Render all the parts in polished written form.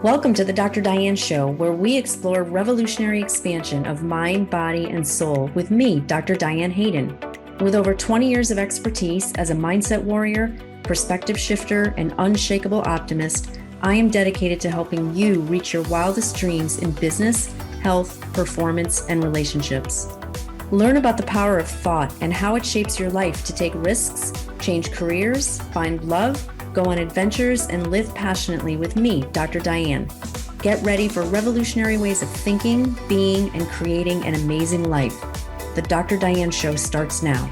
Welcome to the Dr. Diane Show, where we explore revolutionary expansion of mind, body, and soul with me, Dr. Diane Hayden. With over 20 years of expertise as a mindset warrior, perspective shifter, and unshakable optimist, I am dedicated to helping you reach your wildest dreams in business, health, performance, and relationships. Learn about the power of thought and how it shapes your life to take risks, change careers, find love, go on adventures, and live passionately with me, Dr. Diane. Get ready for revolutionary ways of thinking, being, and creating an amazing life. The Dr. Diane Show starts now.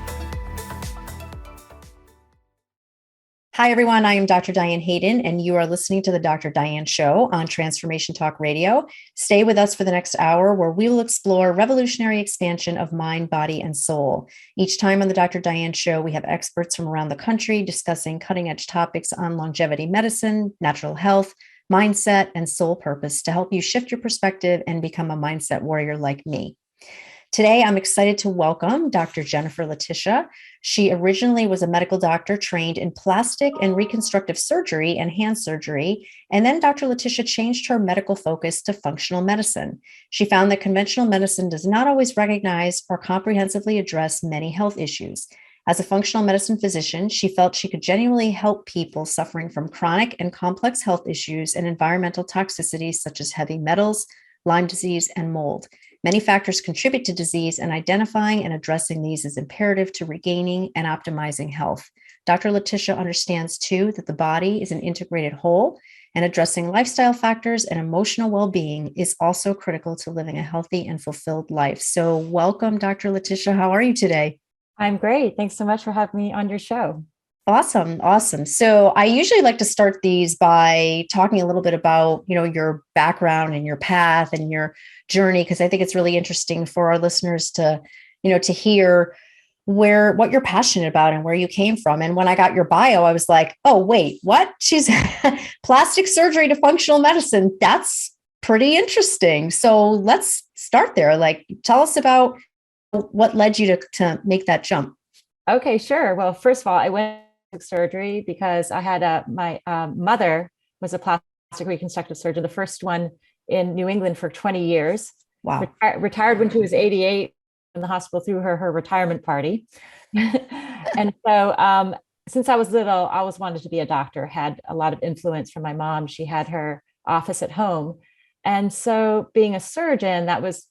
Hi, everyone. I am Dr. Diane Hayden, and you are listening to the Dr. Diane Show on Transformation Talk Radio. Stay with us for the next hour, where we will explore revolutionary expansion of mind, body, and soul. Each time on the Dr. Diane Show, we have experts from around the country discussing cutting-edge topics on longevity medicine, natural health, mindset, and soul purpose to help you shift your perspective and become a mindset warrior like me. Today, I'm excited to welcome Dr. Jennifer Letitia. She originally was a medical doctor trained in plastic and reconstructive surgery and hand surgery, and then Dr. Letitia changed her medical focus to functional medicine. She found that conventional medicine does not always recognize or comprehensively address many health issues. As a functional medicine physician, she felt she could genuinely help people suffering from chronic and complex health issues and environmental toxicities such as heavy metals, Lyme disease, and mold. Many factors contribute to disease, and identifying and addressing these is imperative to regaining and optimizing health. Dr. Letitia understands, too, that the body is an integrated whole, and addressing lifestyle factors and emotional well-being is also critical to living a healthy and fulfilled life. So welcome, Dr. Letitia. How are you today? I'm great. Thanks so much for having me on your show. Awesome. So I usually like to start these by talking a little bit about, your background and your path and your journey, because I think it's really interesting for our listeners to hear what you're passionate about and where you came from. And when I got your bio, I was like, oh, wait, what? She's plastic surgery to functional medicine. That's pretty interesting. So let's start there. Like, tell us about what led you to make that jump. Okay, sure. Well, first of all, I went surgery because I had my mother was a plastic reconstructive surgeon, the first one in New England for 20 years. Wow. Retired when she was 88, and the hospital threw her retirement party. And so since I was little, I always wanted to be a doctor, had a lot of influence from my mom. She had her office at home. And so being a surgeon, that was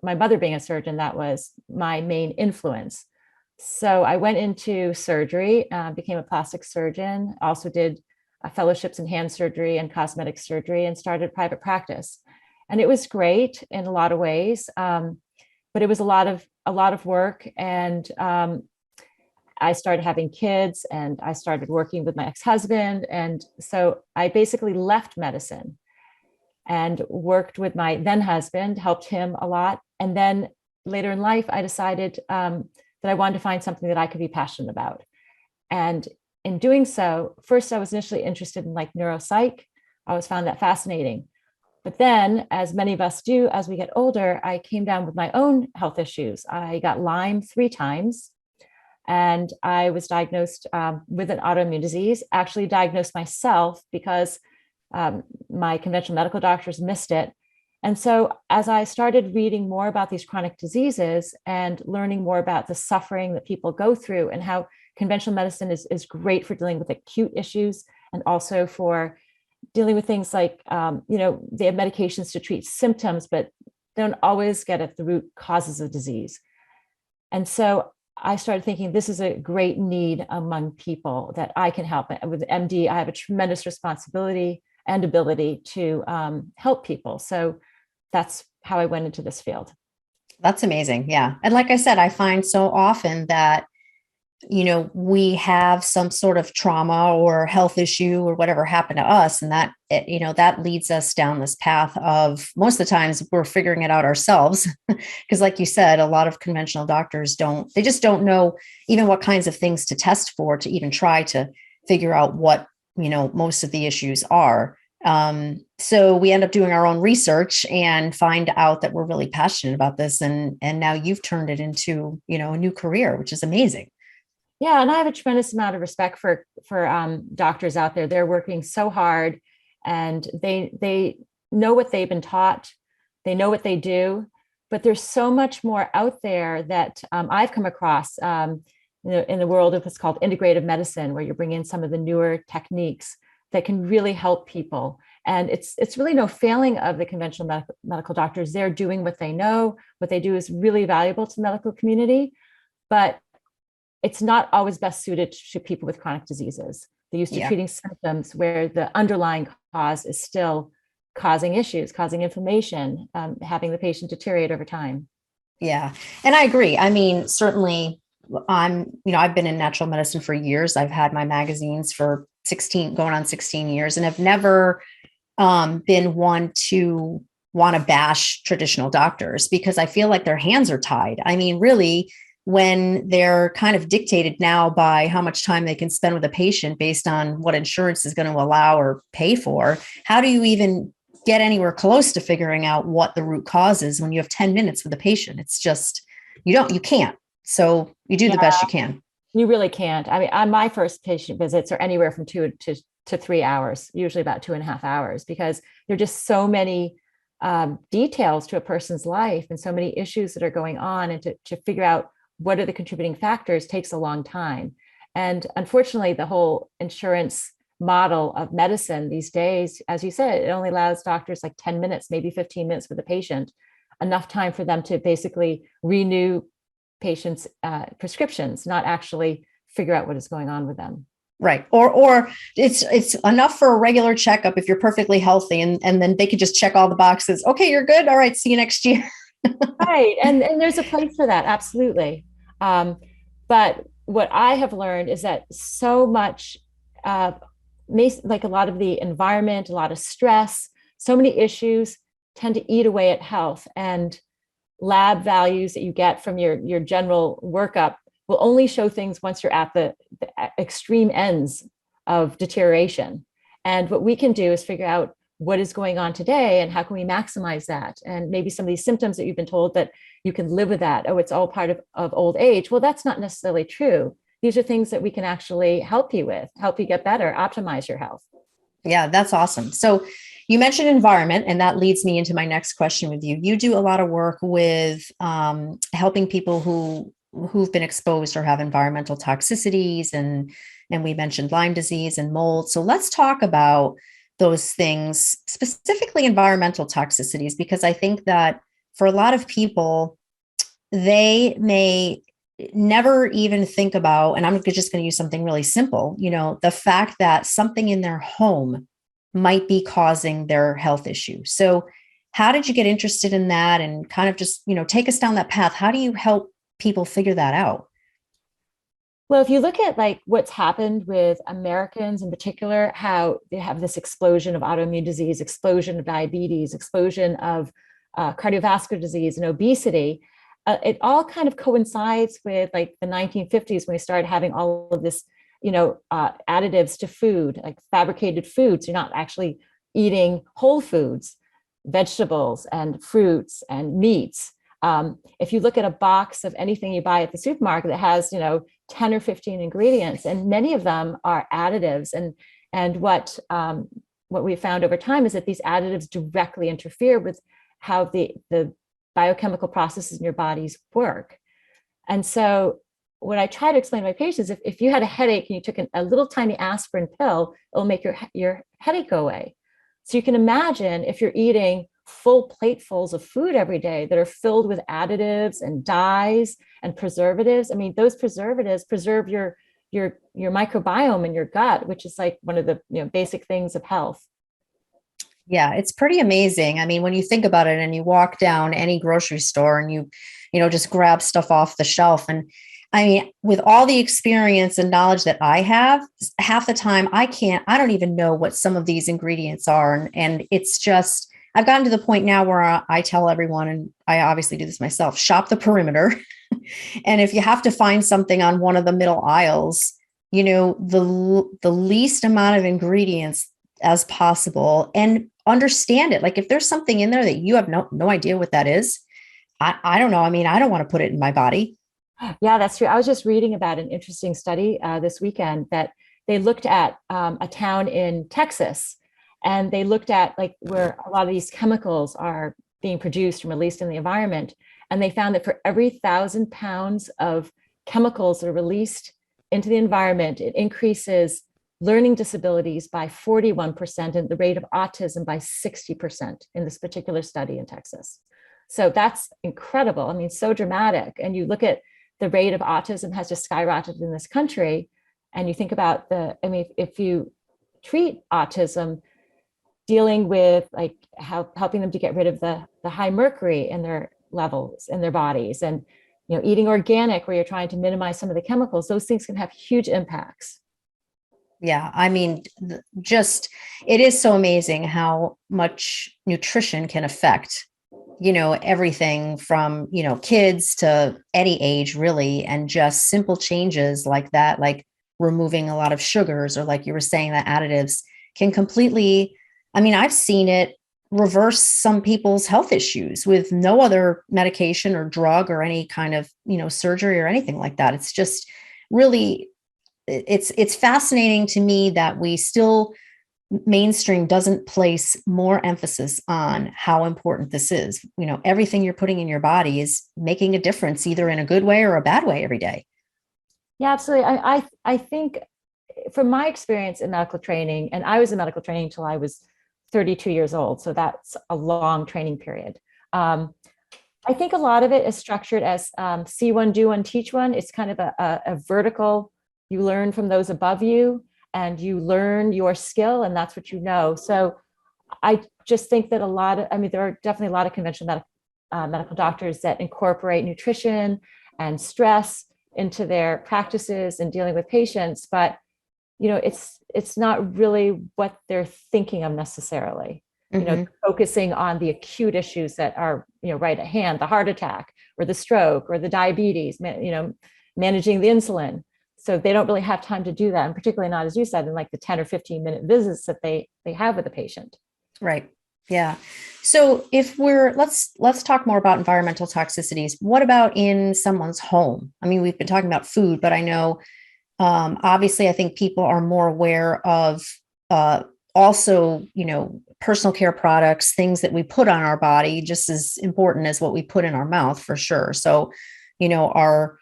my mother being a surgeon, that was my main influence. So I went into surgery, became a plastic surgeon, also did fellowships in hand surgery and cosmetic surgery, and started private practice. And it was great in a lot of ways, but it was a lot of work. And I started having kids, and I started working with my ex-husband. And so I basically left medicine and worked with my then husband, helped him a lot. And then later in life, I decided that I wanted to find something that I could be passionate about. And in doing so, first, I was initially interested in neuropsych. I always found that fascinating. But then, as many of us do, as we get older, I came down with my own health issues. I got Lyme 3 times, and I was diagnosed with an autoimmune disease, actually diagnosed myself because my conventional medical doctors missed it. And so as I started reading more about these chronic diseases and learning more about the suffering that people go through and how conventional medicine is great for dealing with acute issues and also for dealing with things like, they have medications to treat symptoms, but they don't always get at the root causes of disease. And so I started thinking this is a great need among people that I can help. With MD, I have a tremendous responsibility and ability to help people. So that's how I went into this field. That's amazing. Yeah. And like I said, I find so often that, we have some sort of trauma or health issue or whatever happened to us. And that, that leads us down this path of, most of the times we're figuring it out ourselves. Because like you said, a lot of conventional doctors just don't know even what kinds of things to test for to even try to figure out what, most of the issues are. So we end up doing our own research and find out that we're really passionate about this. And now you've turned it into, a new career, which is amazing. Yeah. And I have a tremendous amount of respect for doctors out there. They're working so hard and they know what they've been taught, they know what they do, but there's so much more out there that I've come across in the world of what's called integrative medicine, where you're bringing in some of the newer techniques that can really help people. And it's really no failing of the conventional medical doctors. They're doing what they know. What they do is really valuable to the medical community, but it's not always best suited to people with chronic diseases. They're used to treating symptoms where the underlying cause is still causing issues, causing inflammation, having the patient deteriorate over time. Yeah. And I agree. I mean, certainly I've been in natural medicine for years. I've had my magazines for 16, going on 16 years, and have never been one to want to bash traditional doctors, because I feel like their hands are tied. I mean, really, when they're kind of dictated now by how much time they can spend with a patient based on what insurance is going to allow or pay for, how do you even get anywhere close to figuring out what the root cause is when you have 10 minutes with a patient? It's just, you can't. So you do the best you can. You really can't. I mean, on my first patient visits are anywhere from 2 to 3 hours, usually about 2.5 hours, because there are just so many details to a person's life and so many issues that are going on. And to figure out what are the contributing factors takes a long time. And unfortunately, the whole insurance model of medicine these days, as you said, it only allows doctors like 10 minutes, maybe 15 minutes with the patient, enough time for them to basically renew patients' prescriptions, not actually figure out what is going on with them. Right. Or it's enough for a regular checkup if you're perfectly healthy, and then they could just check all the boxes. Okay, you're good. All right, see you next year. Right. And there's a place for that. Absolutely. But what I have learned is that so much, like a lot of the environment, a lot of stress, so many issues tend to eat away at health, and lab values that you get from your general workup will only show things once you're at the extreme ends of deterioration. And what we can do is figure out what is going on today and how can we maximize that. And maybe some of these symptoms that you've been told that you can live with that, oh, it's all part of old age. Well, that's not necessarily true. These are things that we can actually help you with, help you get better, optimize your health. Yeah, that's awesome. So you mentioned environment, and that leads me into my next question with you. You do a lot of work with helping people who've been exposed or have environmental toxicities, and we mentioned Lyme disease and mold. So let's talk about those things, specifically environmental toxicities, because I think that for a lot of people, they may never even think about, and I'm just going to use something really simple, the fact that something in their home might be causing their health issue. So how did you get interested in that, and kind of just, take us down that path? How do you help people figure that out? Well, if you look at like what's happened with Americans in particular, how they have this explosion of autoimmune disease, explosion of diabetes, explosion of cardiovascular disease and obesity, it all kind of coincides with like the 1950s when we started having all of this, additives to food, like fabricated foods. You're not actually eating whole foods, vegetables and fruits and meats. If you look at a box of anything you buy at the supermarket that has, 10 or 15 ingredients, and many of them are additives. And what we found over time is that these additives directly interfere with how the biochemical processes in your bodies work. And so what I try to explain to my patients, if you had a headache and you took a little tiny aspirin pill, it'll make your headache go away. So you can imagine if you're eating full platefuls of food every day that are filled with additives and dyes and preservatives. I mean, those preservatives preserve your microbiome in your gut, which is like one of the basic things of health. Yeah, it's pretty amazing. I mean, when you think about it and you walk down any grocery store and you just grab stuff off the shelf. And I mean, with all the experience and knowledge that I have, half the time I don't even know what some of these ingredients are. And it's just, I've gotten to the point now where I tell everyone, and I obviously do this myself, shop the perimeter. And if you have to find something on one of the middle aisles, the least amount of ingredients as possible, and understand it. Like if there's something in there that you have no idea what that is, I don't know. I mean, I don't want to put it in my body. Yeah, that's true. I was just reading about an interesting study this weekend that they looked at a town in Texas, And they looked at like where a lot of these chemicals are being produced and released in the environment. And they found that for every 1,000 pounds of chemicals that are released into the environment, it increases learning disabilities by 41% and the rate of autism by 60% in this particular study in Texas. So that's incredible. I mean, so dramatic. And you look at the rate of autism has just skyrocketed in this country. And you think about if you treat autism, dealing with like helping them to get rid of the high mercury in their levels in their bodies, and eating organic where you're trying to minimize some of the chemicals, those things can have huge impacts. Yeah, I mean, it is so amazing how much nutrition can affect, everything from, kids to any age really. And just simple changes like that, like removing a lot of sugars, or like you were saying, that additives can completely, I mean, I've seen it reverse some people's health issues with no other medication or drug or any kind of, surgery or anything like that. It's just really, it's fascinating to me that we still, mainstream doesn't place more emphasis on how important this is. Everything you're putting in your body is making a difference, either in a good way or a bad way every day. Yeah, absolutely. I think from my experience in medical training, and I was in medical training until I was 32 years old. So that's a long training period. I think a lot of it is structured as see one, do one, teach one. It's kind of a vertical, you learn from those above you and you learn your skill, and that's what you know. So I just think that there are definitely a lot of conventional medical doctors that incorporate nutrition and stress into their practices and dealing with patients, but it's not really what they're thinking of necessarily. Focusing on the acute issues that are right at hand, the heart attack or the stroke or the diabetes, managing the insulin. So they don't really have time to do that, and particularly not, as you said, in like the 10 or 15-minute visits that they have with the patient. Right. Yeah. So if let's talk more about environmental toxicities. What about in someone's home? I mean, we've been talking about food, but I know, obviously, I think people are more aware of also, personal care products, things that we put on our body, just as important as what we put in our mouth, for sure. So, our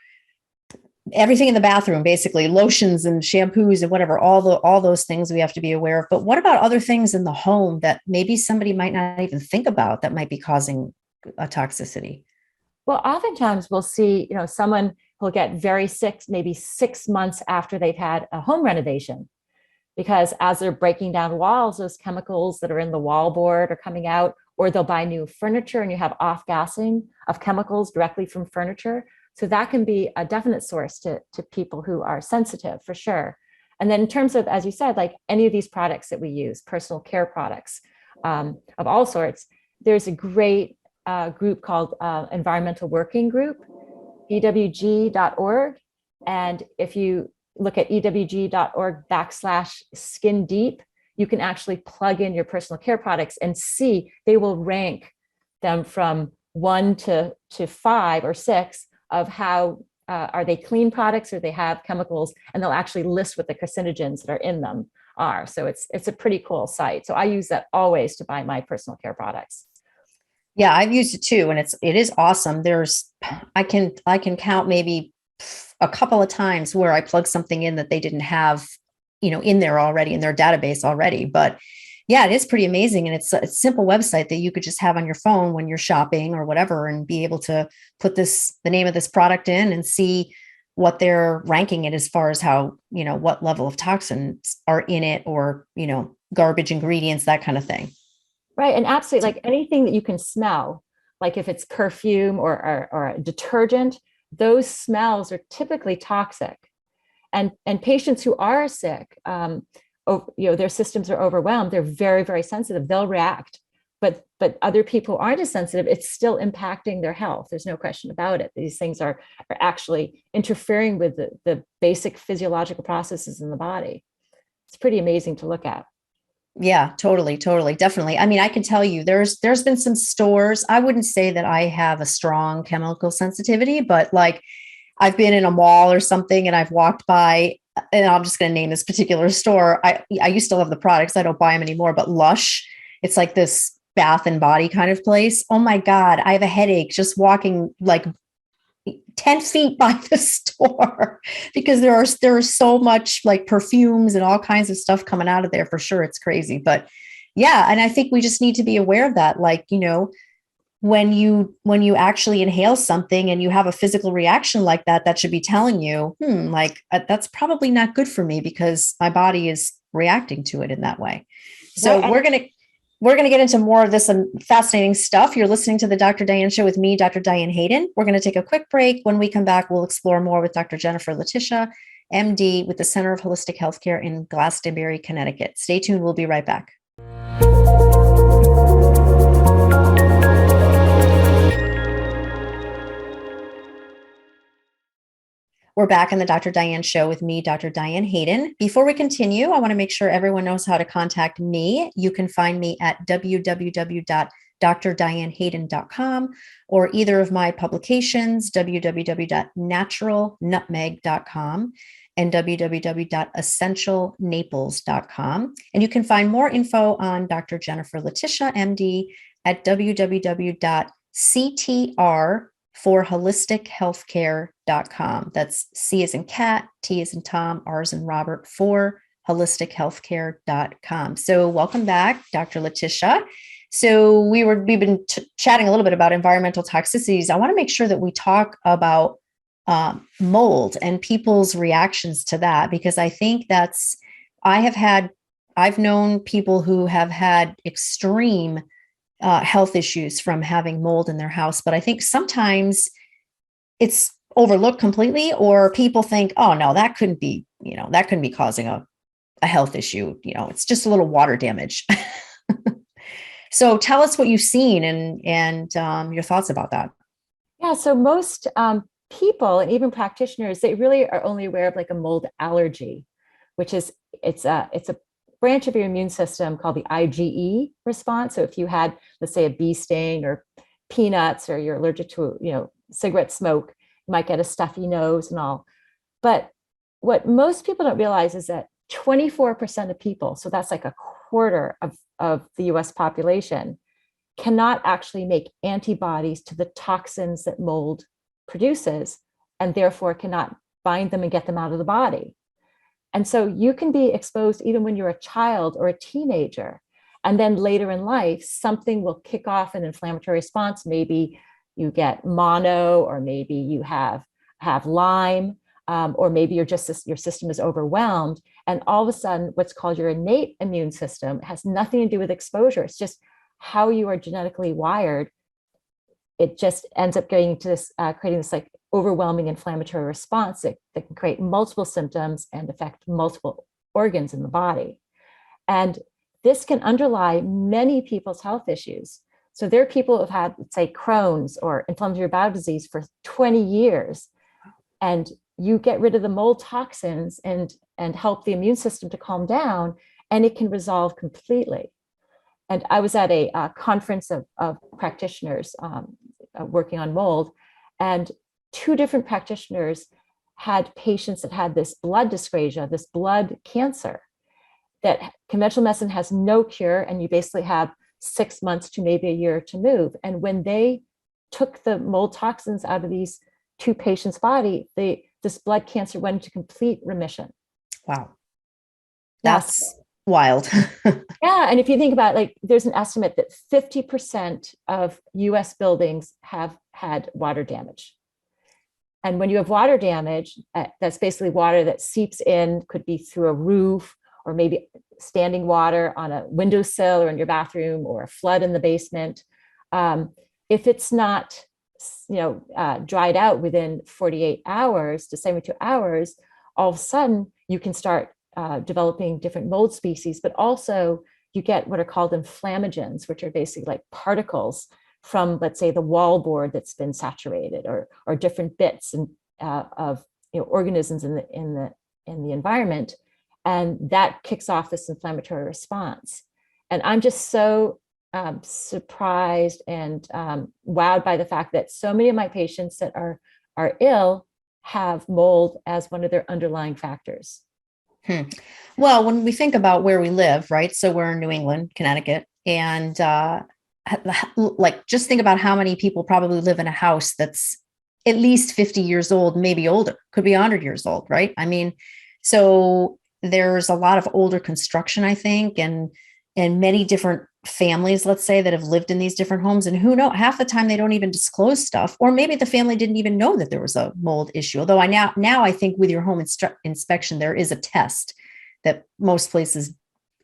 everything in the bathroom, basically lotions and shampoos and whatever, all those things we have to be aware of. But what about other things in the home that maybe somebody might not even think about that might be causing a toxicity? Well, oftentimes we'll see, someone who'll get very sick, maybe 6 months after they've had a home renovation, because as they're breaking down walls, those chemicals that are in the wallboard are coming out, or they'll buy new furniture and you have off-gassing of chemicals directly from furniture. So that can be a definite source to people who are sensitive, for sure. And then in terms of, as you said, like any of these products that we use, personal care products of all sorts, there's a great group called Environmental Working Group, ewg.org. And if you look at ewg.org/skin deep, you can actually plug in your personal care products and see they will rank them from 1 to 5 or 6 of how are they clean products or they have chemicals, and they'll actually list what the carcinogens that are in them are. So it's a pretty cool site. So I use that always to buy my personal care products. Yeah, I've used it too, and it is awesome. I can count maybe a couple of times where I plug something in that they didn't have, in there already, in their database already. But yeah, it is pretty amazing. And it's a simple website that you could just have on your phone when you're shopping or whatever, and be able to put the name of this product in and see what they're ranking it as far as how, what level of toxins are in it, or, garbage ingredients, that kind of thing. Right. And absolutely, like anything that you can smell, like if it's perfume or a detergent, those smells are typically toxic. And patients who are sick, their systems are overwhelmed. They're very, very sensitive. They'll react. But other people who aren't as sensitive, it's still impacting their health. There's no question about it. These things are actually interfering with the basic physiological processes in the body. It's pretty amazing to look at. Yeah, totally. Definitely. I mean, I can tell you there's been some stores. I wouldn't say that I have a strong chemical sensitivity, but like I've been in a mall or something and I've walked by and I'm just going to name this particular store. I used to love the products. I don't buy them anymore, but Lush, it's like this bath and body kind of place. Oh my God, I have a headache just walking like 10 feet by the store because there's so much like perfumes and all kinds of stuff coming out of there for sure. It's crazy. But yeah, and I think we just need to be aware of that. Like, when you actually inhale something and you have a physical reaction like that, that should be telling you, that's probably not good for me because my body is reacting to it in that way. So Right. we're going to get into more of this fascinating stuff. You're listening to the Dr. Diane Show with me, Dr. Diane Hayden. We're going to take a quick break. When we come back, we'll explore more with Dr. Jennifer Letitia, MD, with the Center of Holistic Healthcare in Glastonbury, Connecticut. Stay tuned. We'll be right back. We're back in the Dr. Diane Show with me, Dr. Diane Hayden. Before we continue, I want to make sure everyone knows how to contact me. You can find me at www.drdianehayden.com or either of my publications, www.naturalnutmeg.com and www.essentialnaples.com. And you can find more info on Dr. Jennifer Letitia, MD, at www.ctr for holistichealthcare.com. That's C as in cat, T as in Tom, R as in Robert, for holistichealthcare.com. So welcome back, Dr. Letitia. So we've been chatting a little bit about environmental toxicities. I want to make sure that we talk about mold and people's reactions to that, because I think I've known people who have had extreme health issues from having mold in their house. But I think sometimes it's overlooked completely, or people think, oh no, that couldn't be causing a health issue. It's just a little water damage. So tell us what you've seen and your thoughts about that. Yeah. So most people and even practitioners, they really are only aware of like a mold allergy, which is it's a branch of your immune system called the IgE response. So if you had, let's say, a bee sting or peanuts, or you're allergic to, cigarette smoke, you might get a stuffy nose and all. But what most people don't realize is that 24% of people, so that's like a quarter of the US population, cannot actually make antibodies to the toxins that mold produces, and therefore cannot bind them and get them out of the body. And so you can be exposed even when you're a child or a teenager. And then later in life, something will kick off an inflammatory response. Maybe you get mono, or maybe you have Lyme, or maybe your system is overwhelmed. And all of a sudden, what's called your innate immune system has nothing to do with exposure. It's just how you are genetically wired. It just ends up getting into this, creating this like overwhelming inflammatory response that can create multiple symptoms and affect multiple organs in the body. And this can underlie many people's health issues. So there are people who have had, let's say, Crohn's or inflammatory bowel disease for 20 years, and you get rid of the mold toxins and help the immune system to calm down, and it can resolve completely. And I was at a conference of practitioners working on mold, and two different practitioners had patients that had this blood dyscrasia, this blood cancer, that conventional medicine has no cure, and you basically have 6 months to maybe a year to move. And when they took the mold toxins out of these two patients' body, this blood cancer went into complete remission. Wow. That's wild. Yeah. And if you think about it, like, there's an estimate that 50% of US buildings have had water damage. And when you have water damage, that's basically water that seeps in, could be through a roof, or maybe standing water on a windowsill or in your bathroom, or a flood in the basement. If it's not, dried out within 48 hours to 72 hours, all of a sudden you can start developing different mold species, but also you get what are called inflammagens, which are basically like particles from, let's say, the wallboard that's been saturated, or different bits of organisms in the environment, and that kicks off this inflammatory response. And I'm just so surprised and wowed by the fact that so many of my patients that are ill have mold as one of their underlying factors. Well, when we think about where we live, right? So we're in New England, Connecticut, and like just think about how many people probably live in a house that's at least 50 years old, maybe older, could be 100 years old, right? I mean, so there's a lot of older construction, I think, and many different families, let's say, that have lived in these different homes. And who knows, half the time they don't even disclose stuff, or maybe the family didn't even know that there was a mold issue. Although now I think with your home inspection, there is a test that most places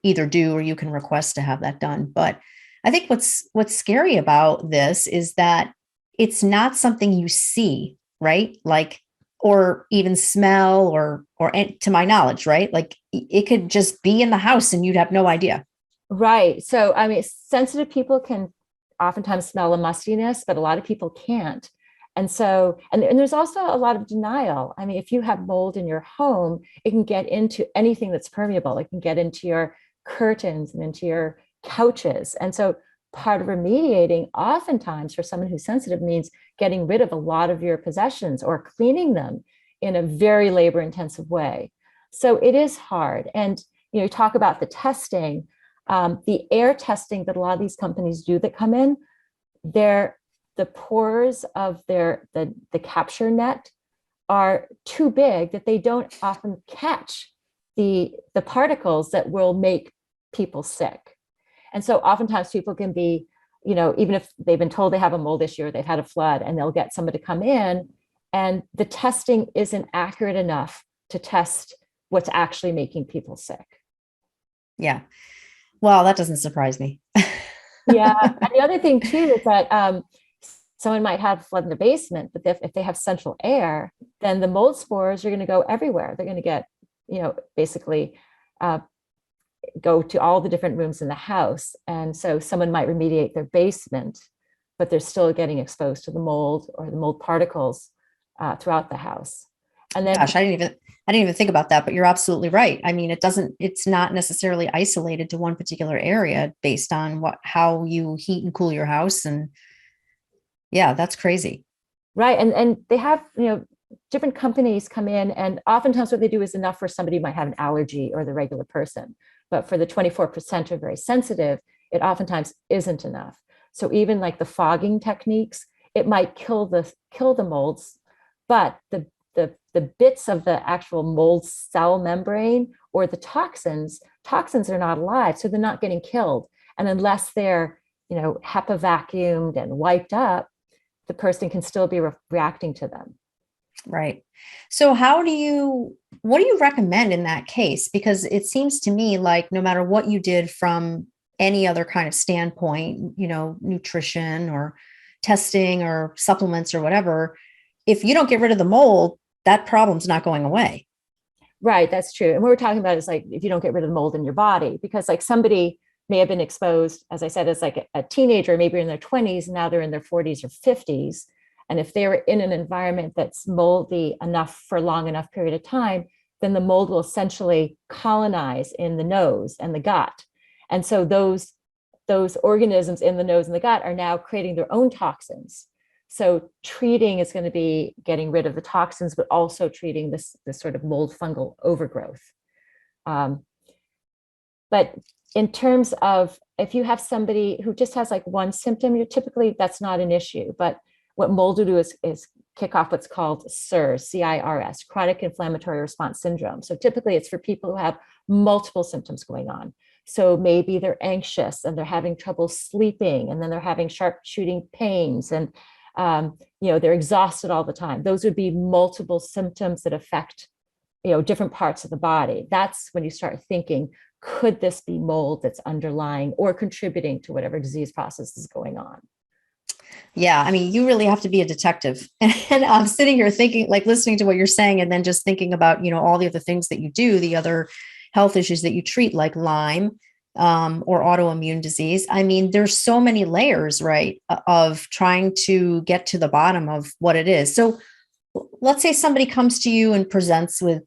either do or you can request to have that done. But I think what's scary about this is that it's not something you see, right? Like, or even smell or to my knowledge, right? Like it could just be in the house and you'd have no idea. Right. So, I mean, sensitive people can oftentimes smell a mustiness, but a lot of people can't. And so, and there's also a lot of denial. I mean, if you have mold in your home, it can get into anything that's permeable. It can get into your curtains and into your couches. And so part of remediating oftentimes for someone who's sensitive means getting rid of a lot of your possessions or cleaning them in a very labor intensive way. So it is hard. And, you talk about the testing. The air testing that a lot of these companies do that come in, the pores of the capture net are too big that they don't often catch the particles that will make people sick. And so oftentimes people can be, even if they've been told they have a mold issue or they've had a flood, and they'll get somebody to come in and the testing isn't accurate enough to test what's actually making people sick. Yeah. Well, that doesn't surprise me. Yeah. And the other thing too is that someone might have flood in the basement, but if they have central air, then the mold spores are going to go everywhere. They're going to get, basically go to all the different rooms in the house. And so someone might remediate their basement, but they're still getting exposed to the mold or the mold particles throughout the house. And then, gosh, I didn't even think about that, but you're absolutely right. I mean, it's not necessarily isolated to one particular area based on how you heat and cool your house. And yeah, that's crazy. Right. And they have, different companies come in, and oftentimes what they do is enough for somebody who might have an allergy or the regular person. But for the 24% who are very sensitive, it oftentimes isn't enough. So even like the fogging techniques, it might kill the molds, but the bits of the actual mold cell membrane or the toxins are not alive, so they're not getting killed. And unless they're, HEPA vacuumed and wiped up, the person can still be reacting to them. Right. So what do you recommend in that case? Because it seems to me like no matter what you did from any other kind of standpoint, nutrition or testing or supplements or whatever, if you don't get rid of the mold, that problem's not going away. Right. That's true. And what we're talking about is like, if you don't get rid of the mold in your body, because like somebody may have been exposed, as I said, as like a teenager, maybe in their 20s, and now they're in their 40s or 50s. And if they were in an environment that's moldy enough for a long enough period of time, then the mold will essentially colonize in the nose and the gut. And so those organisms in the nose and the gut are now creating their own toxins. So treating is going to be getting rid of the toxins, but also treating this sort of mold fungal overgrowth. But in terms of if you have somebody who just has like one symptom, typically that's not an issue. But what mold will do is kick off what's called CIRS, C-I-R-S, chronic inflammatory response syndrome. So typically it's for people who have multiple symptoms going on. So maybe they're anxious and they're having trouble sleeping, and then they're having sharp shooting pains, and they're exhausted all the time. Those would be multiple symptoms that affect, different parts of the body. That's when you start thinking, could this be mold that's underlying or contributing to whatever disease process is going on? Yeah. I mean, you really have to be a detective. And I'm sitting here thinking, like listening to what you're saying, and then just thinking about, all the other things that you do, the other health issues that you treat, like Lyme or autoimmune disease. I mean, there's so many layers, right, of trying to get to the bottom of what it is. So let's say somebody comes to you and presents with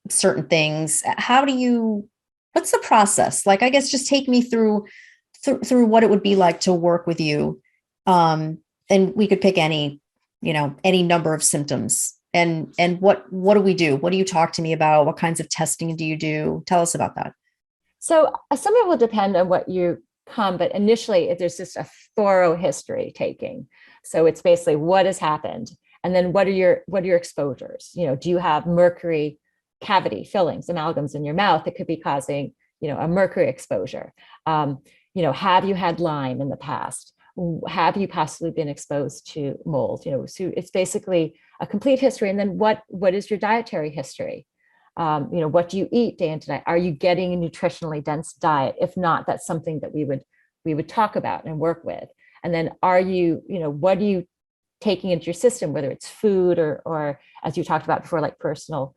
certain things. What's the process? Like, I guess just take me through what it would be like to work with you. And we could pick any number of symptoms And what do we do? What do you talk to me about? What kinds of testing do you do? Tell us about that. So some of it will depend on what you come, but initially there's just a thorough history taking. So it's basically what has happened, and then what are your exposures? Do you have mercury cavity fillings, amalgams in your mouth that could be causing a mercury exposure? Have you had Lyme in the past? Have you possibly been exposed to mold? So it's basically a complete history. And then what is your dietary history? What do you eat day and night? Are you getting a nutritionally dense diet? If not, that's something that we would talk about and work with. And then what are you taking into your system, whether it's food or as you talked about before, like personal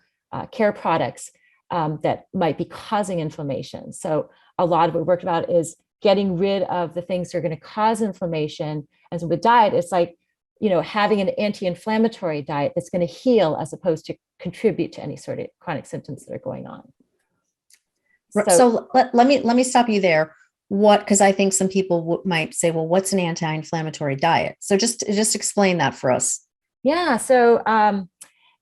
care products that might be causing inflammation. So a lot of what we worked about is getting rid of the things that are going to cause inflammation. And so with diet, it's like, having an anti-inflammatory diet that's going to heal as opposed to contribute to any sort of chronic symptoms that are going on. So let me stop you there. Because I think some people might say, well, what's an anti-inflammatory diet? So just explain that for us. Yeah. So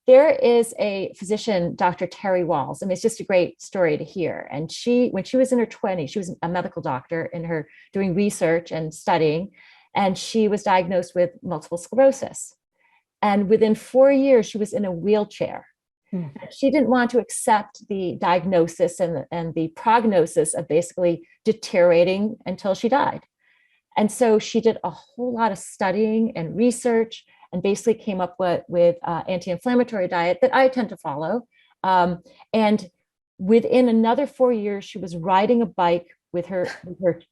there is a physician, Dr. Terry Walls. I mean, it's just a great story to hear. And when she was in her 20s, she was a medical doctor in her doing research and studying, and she was diagnosed with multiple sclerosis. And within 4 years, she was in a wheelchair. She didn't want to accept the diagnosis and the prognosis of basically deteriorating until she died. And so she did a whole lot of studying and research and basically came up with anti-inflammatory diet that I tend to follow. And within another 4 years, she was riding a bike with her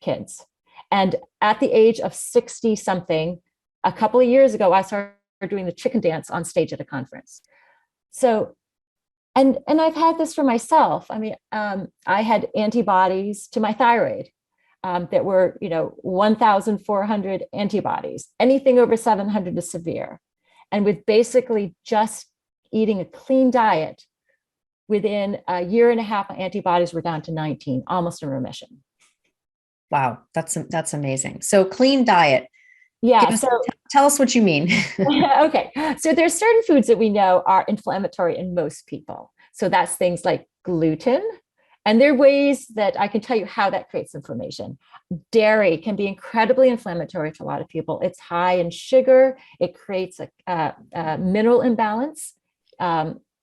kids. And at the age of 60 something, a couple of years ago, I started doing the chicken dance on stage at a conference. So, and I've had this for myself. I mean, I had antibodies to my thyroid that were, 1,400 antibodies. Anything over 700 is severe. And with basically just eating a clean diet, within a year and a half, my antibodies were down to 19, almost in remission. Wow, that's amazing. So clean diet. Yeah. Tell us what you mean. Okay. So there's certain foods that we know are inflammatory in most people. So that's things like gluten. And there are ways that I can tell you how that creates inflammation. Dairy can be incredibly inflammatory to a lot of people. It's high in sugar. It creates a mineral imbalance.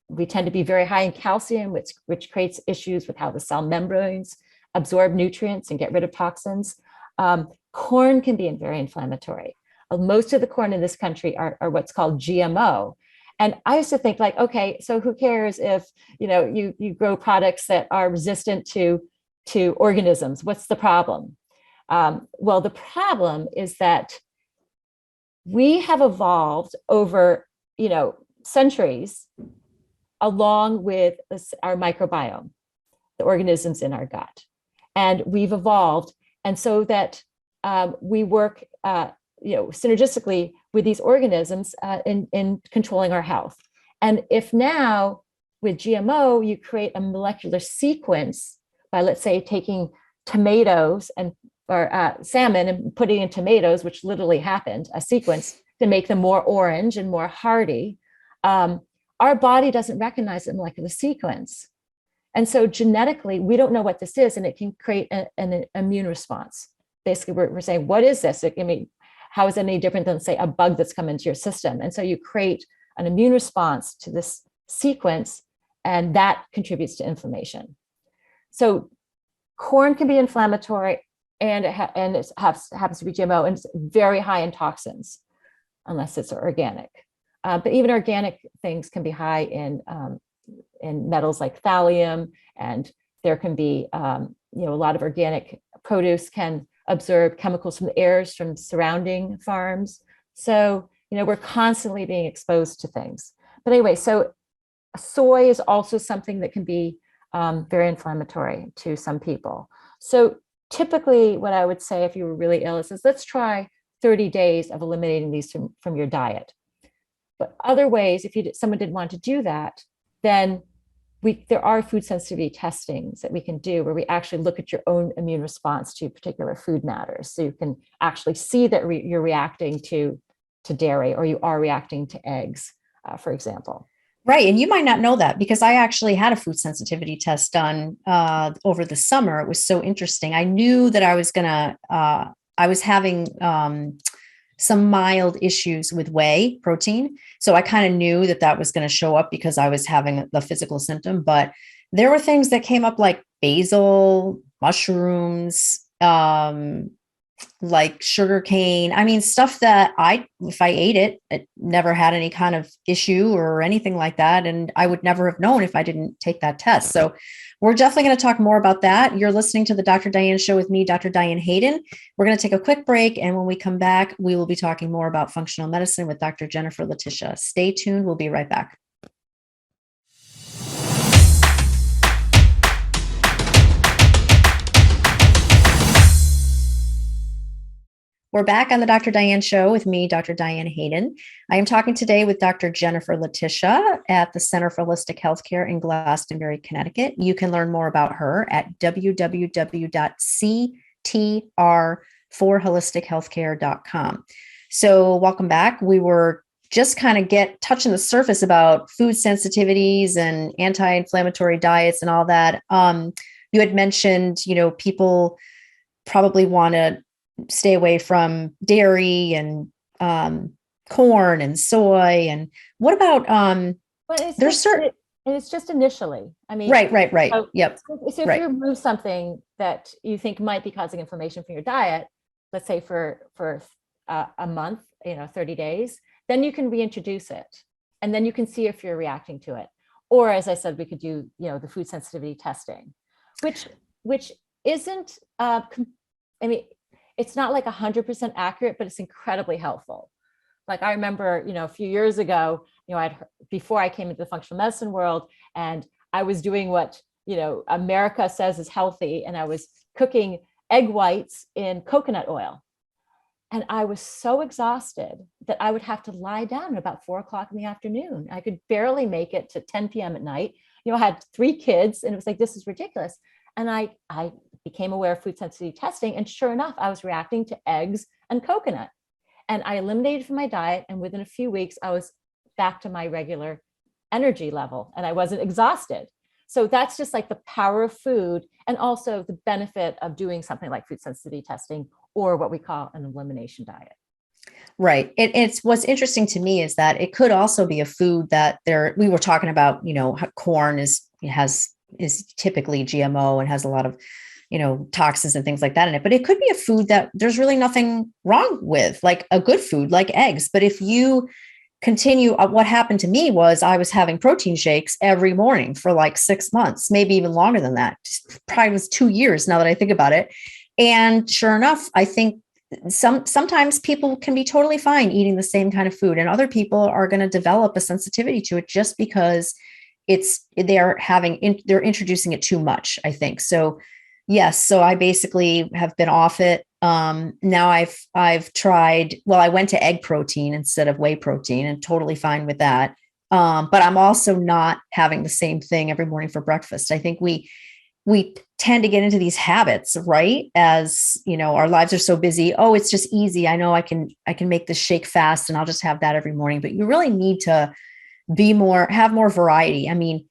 We tend to be very high in calcium, which creates issues with how the cell membranes absorb nutrients and get rid of toxins. Corn can be very inflammatory. Most of the corn in this country are what's called GMO. And I used to think like, okay, so who cares if, you grow products that are resistant to organisms? What's the problem? Well, the problem is that we have evolved over, centuries along with our microbiome, the organisms in our gut. And we've evolved. And so that we work synergistically with these organisms in controlling our health. And if now with GMO, you create a molecular sequence by, let's say, taking tomatoes or salmon and putting in tomatoes, which literally happened, a sequence to make them more orange and more hardy, our body doesn't recognize the molecular sequence. And so genetically, we don't know what this is, and it can create an immune response. Basically, we're saying, what is this? How is it any different than, say, a bug that's come into your system? And so you create an immune response to this sequence, and that contributes to inflammation. So corn can be inflammatory, and it happens to be GMO, and it's very high in toxins, unless it's organic. But even organic things can be high in metals like thallium, and there can be, a lot of organic produce can absorb chemicals from the airs from surrounding farms. So, we're constantly being exposed to things. But anyway, so soy is also something that can be very inflammatory to some people. So typically what I would say if you were really ill is let's try 30 days of eliminating these from your diet. But other ways, if someone didn't want to do that, then there are food sensitivity testings that we can do where we actually look at your own immune response to particular food matters. So you can actually see that you're reacting to dairy, or you are reacting to eggs. for example. Right. And you might not know that because I actually had a food sensitivity test done over the summer. It was so interesting. I knew that I was having some mild issues with whey protein. So I kind of knew that that was going to show up because I was having the physical symptom. But there were things that came up like basil, mushrooms, like sugar cane. I mean, stuff that if I ate it, it never had any kind of issue or anything like that. And I would never have known if I didn't take that test. So we're definitely going to talk more about that. You're listening to the Dr. Diane Show with me, Dr. Diane Hayden. We're going to take a quick break. And when we come back, we will be talking more about functional medicine with Dr. Jennifer Letitia. Stay tuned. We'll be right back. We're back on the Dr. Diane Show with me, Dr. Diane Hayden. I am talking today with Dr. Jennifer Letitia at the Center for Holistic Healthcare in Glastonbury, Connecticut. You can learn more about her at www.ctr4holistichealthcare.com. So welcome back. We were just kind of touching the surface about food sensitivities and anti-inflammatory diets and all that. You had mentioned, people probably want to stay away from dairy and corn and soy. And what about there's certain it's just initially. I mean, right. So, Yep. So if you remove something that you think might be causing inflammation from your diet, let's say for a month, 30 days, then you can reintroduce it, and then you can see if you're reacting to it. Or, as I said, we could do the food sensitivity testing, which isn't. It's not like 100% accurate, but it's incredibly helpful. Like I remember, a few years ago, before I came into the functional medicine world, and I was doing what, America says is healthy. And I was cooking egg whites in coconut oil. And I was so exhausted that I would have to lie down at about 4:00 in the afternoon. I could barely make it to 10 p.m. at night. I had 3 kids, and it was like, this is ridiculous. And I became aware of food sensitivity testing. And sure enough, I was reacting to eggs and coconut. And I eliminated from my diet. And within a few weeks, I was back to my regular energy level and I wasn't exhausted. So that's just like the power of food, and also the benefit of doing something like food sensitivity testing, or what we call an elimination diet. Right. It's what's interesting to me is that it could also be a food that we were talking about, corn is typically GMO and has a lot of, toxins and things like that in it. But it could be a food that there's really nothing wrong with, like a good food, like eggs. But if you continue, what happened to me was I was having protein shakes every morning for like 6 months, maybe even longer than that. Probably was 2 years now that I think about it. And sure enough, I think sometimes people can be totally fine eating the same kind of food, and other people are going to develop a sensitivity to it just because they're introducing it too much, I think. So yes. So I basically have been off it. Now I've tried, I went to egg protein instead of whey protein, and totally fine with that. But I'm also not having the same thing every morning for breakfast. I think we tend to get into these habits, right? As our lives are so busy. Oh, it's just easy. I know I can make this shake fast and I'll just have that every morning. But you really need to have more variety. I mean,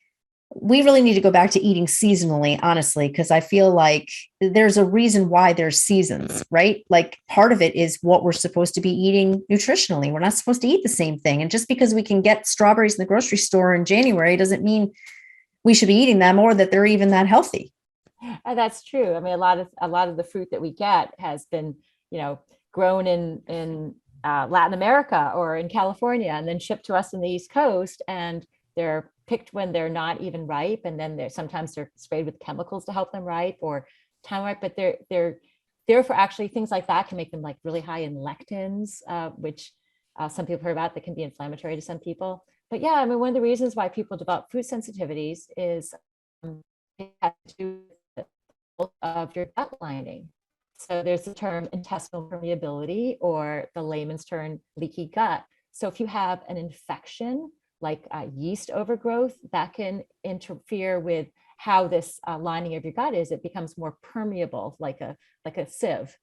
we really need to go back to eating seasonally, honestly, because I feel like there's a reason why there's seasons, right? Like part of it is what we're supposed to be eating nutritionally. We're not supposed to eat the same thing. And just because we can get strawberries in the grocery store in January doesn't mean we should be eating them or that they're even that healthy. That's true. I mean, a lot of the fruit that we get has been, grown in Latin America or in California, and then shipped to us in the East Coast, and they're picked when they're not even ripe, and then sometimes they're sprayed with chemicals to help them ripe or time ripe. But they're therefore actually things like that can make them like really high in lectins, which some people heard about, that can be inflammatory to some people. But yeah, I mean, one of the reasons why people develop food sensitivities is it has to do with the of your gut lining. So there's the term intestinal permeability, or the layman's term leaky gut. So if you have an infection like yeast overgrowth, that can interfere with how this lining of your gut is. It becomes more permeable, like a sieve.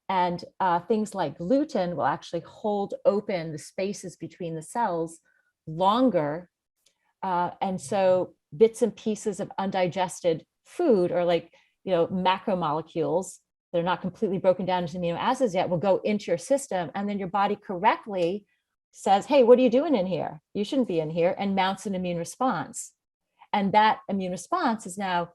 And things like gluten will actually hold open the spaces between the cells longer. And so bits and pieces of undigested food, or like, macromolecules that are not completely broken down into amino acids yet, will go into your system. And then your body correctly says, hey, what are you doing in here? You shouldn't be in here, and mounts an immune response. And that immune response is now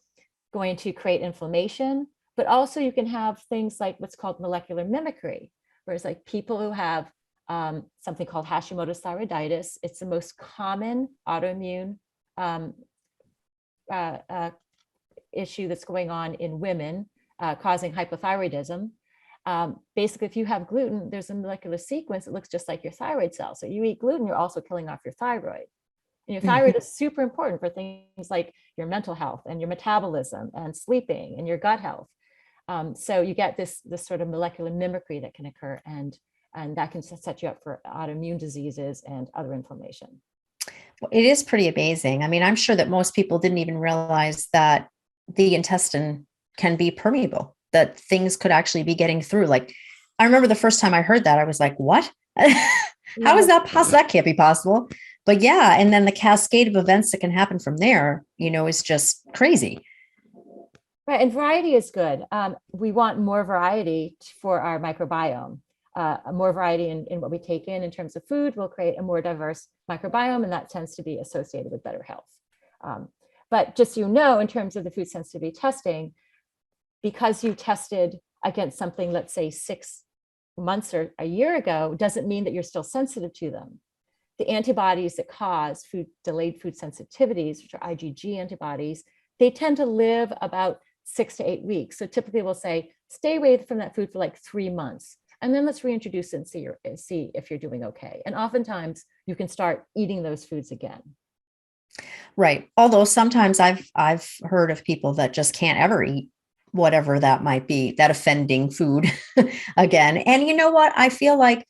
going to create inflammation, but also you can have things like what's called molecular mimicry, whereas like people who have something called Hashimoto's thyroiditis, it's the most common autoimmune issue that's going on in women, causing hypothyroidism. Basically, if you have gluten, there's a molecular sequence that looks just like your thyroid cell. So you eat gluten, you're also killing off your thyroid. And your thyroid is super important for things like your mental health and your metabolism and sleeping and your gut health. So you get this sort of molecular mimicry that can occur, and that can set you up for autoimmune diseases and other inflammation. It is pretty amazing. I mean, I'm sure that most people didn't even realize that the intestine can be permeable, that things could actually be getting through. Like, I remember the first time I heard that, I was like, what? How is that possible? That can't be possible. But yeah, and then the cascade of events that can happen from there, is just crazy. Right, and variety is good. We want more variety for our microbiome. More variety in what we take in terms of food will create a more diverse microbiome, and that tends to be associated with better health. But just in terms of the food sensitivity testing, because you tested against something, let's say 6 months or a year ago, doesn't mean that you're still sensitive to them. The antibodies that cause delayed food sensitivities, which are IgG antibodies, they tend to live about 6 to 8 weeks. So typically we'll say, stay away from that food for like 3 months, and then let's reintroduce it and see if you're doing okay. And oftentimes you can start eating those foods again. Right. Although sometimes I've heard of people that just can't ever eat whatever that might be, that offending food again. And you know what? I feel like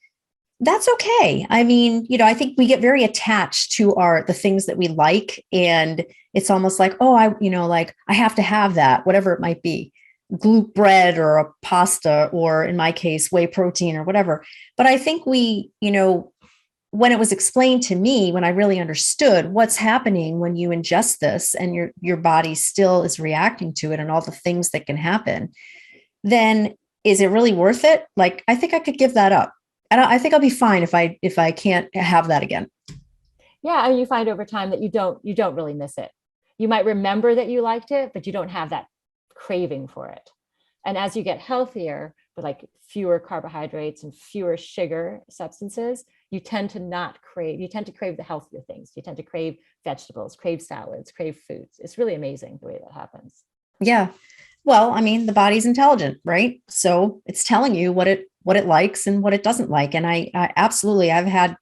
that's okay. I mean, I think we get very attached to the things that we like. And it's almost like, oh, I have to have that, whatever it might be, gluten bread or a pasta, or in my case, whey protein or whatever. But I think when it was explained to me, when I really understood what's happening when you ingest this and your body still is reacting to it and all the things that can happen, then is it really worth it? Like, I think I could give that up. And I think I'll be fine if I can't have that again. Yeah, and you find over time that you don't really miss it. You might remember that you liked it, but you don't have that craving for it. And as you get healthier, with like fewer carbohydrates and fewer sugar substances, you tend to crave the healthier things. You tend to crave vegetables, crave salads, crave foods. It's really amazing the way that happens. Yeah. Well, I mean, the body's intelligent, right? So it's telling you what it likes and what it doesn't like. And I absolutely, was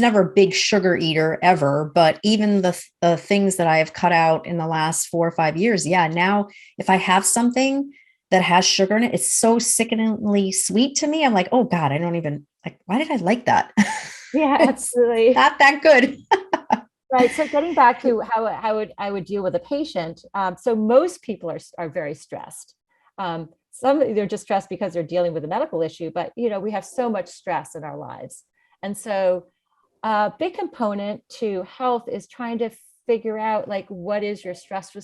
never a big sugar eater ever, but even the things that I have cut out in the last 4 or 5 years. Yeah. Now, if I have something that has sugar in it, it's so sickeningly sweet to me. I'm like, oh God, I don't even like, why did I like that? Yeah, absolutely. Not that good. Right. So getting back to how I would deal with a patient. So most people are very stressed. Some they're just stressed because they're dealing with a medical issue, but we have so much stress in our lives. And so a big component to health is trying to figure out like, what is your stress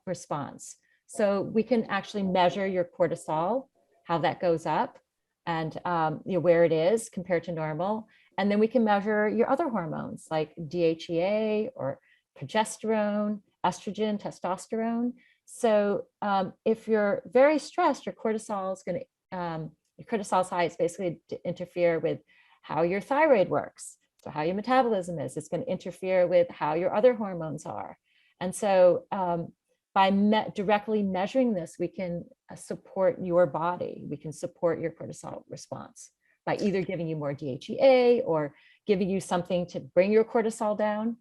response? So we can actually measure your cortisol, how that goes up, and where it is compared to normal. And then we can measure your other hormones like DHEA or progesterone, estrogen, testosterone. So if you're very stressed, your cortisol is your cortisol's high. It's basically to interfere with how your thyroid works. So how your metabolism is. It's going to interfere with how your other hormones are. And so by directly measuring this, we can support your body. We can support your cortisol response by either giving you more DHEA or giving you something to bring your cortisol down.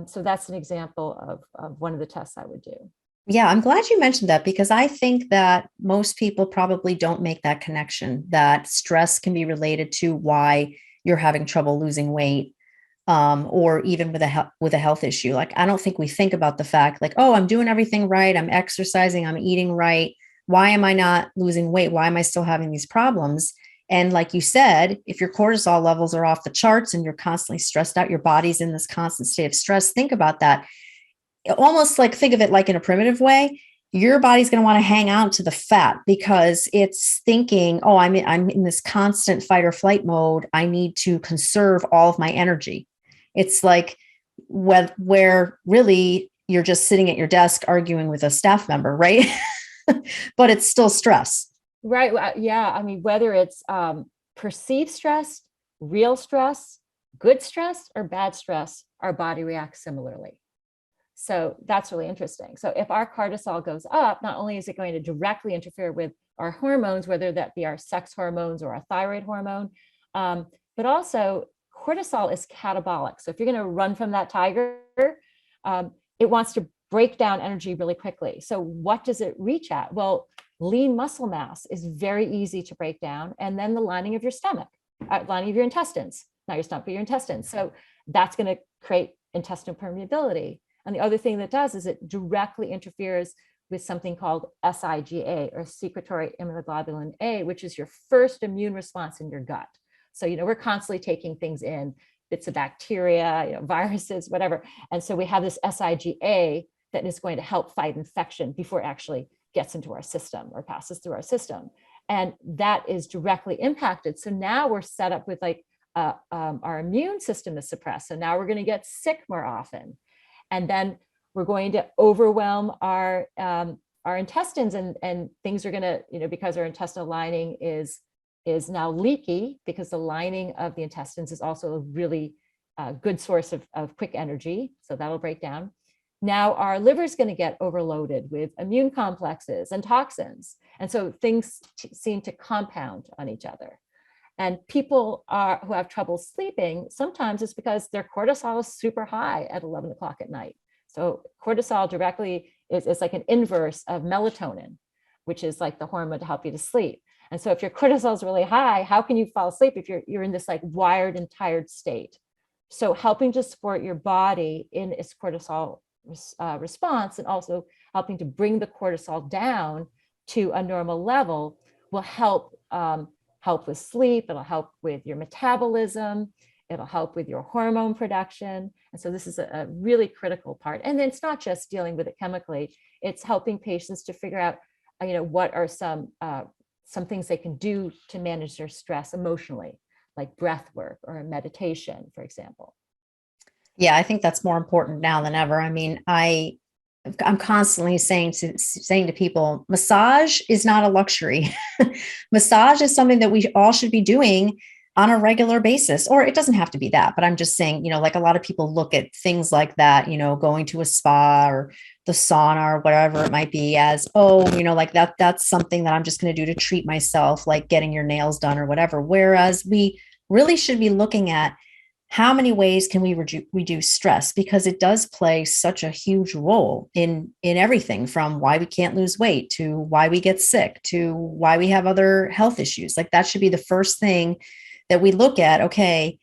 So that's an example of one of the tests I would do. Yeah, I'm glad you mentioned that, because I think that most people probably don't make that connection, that stress can be related to why you're having trouble losing weight, or even with a health issue. Like, I don't think we think about the fact like, oh, I'm doing everything right. I'm exercising, I'm eating right. Why am I not losing weight? Why am I still having these problems? And like you said, if your cortisol levels are off the charts and you're constantly stressed out, your body's in this constant state of stress. Think about that. Almost like think of it like in a primitive way. Your body's going to want to hang on to the fat because it's thinking, oh, I'm in this constant fight or flight mode. I need to conserve all of my energy. It's like where really you're just sitting at your desk arguing with a staff member, right? But it's still stress. Right. Yeah. I mean, whether it's perceived stress, real stress, good stress, or bad stress, our body reacts similarly. So that's really interesting. So if our cortisol goes up, not only is it going to directly interfere with our hormones, whether that be our sex hormones or our thyroid hormone, but also cortisol is catabolic. So if you're going to run from that tiger, it wants to break down energy really quickly. So what does it reach at? Well, lean muscle mass is very easy to break down. And then the lining of your stomach, lining of your intestines, not your stomach, but your intestines. So that's going to create intestinal permeability. And the other thing that does is it directly interferes with something called SIGA, or secretory immunoglobulin A, which is your first immune response in your gut. So, we're constantly taking things in, bits of bacteria, viruses, whatever. And so we have this SIGA that is going to help fight infection before it actually gets into our system or passes through our system. And that is directly impacted. So now we're set up with our immune system is suppressed. So now we're going to get sick more often. And then we're going to overwhelm our intestines, and things are going to, because our intestinal lining is now leaky, because the lining of the intestines is also a really good source of quick energy. So that'll break down. Now our liver is going to get overloaded with immune complexes and toxins. And so things seem to compound on each other. And people who have trouble sleeping, sometimes it's because their cortisol is super high at 11 o'clock at night. So cortisol directly is like an inverse of melatonin, which is like the hormone to help you to sleep. And so if your cortisol is really high, how can you fall asleep if you're in this like wired and tired state? So helping to support your body in its cortisol response, and also helping to bring the cortisol down to a normal level, will help with sleep. It'll help with your metabolism. It'll help with your hormone production. And so this is a really critical part. And then it's not just dealing with it chemically, it's helping patients to figure out, what are some things they can do to manage their stress emotionally, like breath work or meditation, for example. Yeah, I think that's more important now than ever. I mean, I'm constantly saying to people, massage is not a luxury. Massage is something that we all should be doing on a regular basis, or it doesn't have to be that, but I'm just saying, like a lot of people look at things like that, going to a spa or the sauna or whatever it might be as, like that's something that I'm just going to do to treat myself, like getting your nails done or whatever. Whereas we really should be looking at how many ways can we reduce stress, because it does play such a huge role in everything from why we can't lose weight to why we get sick to why we have other health issues. Like that should be the first thing that we look at. Okay,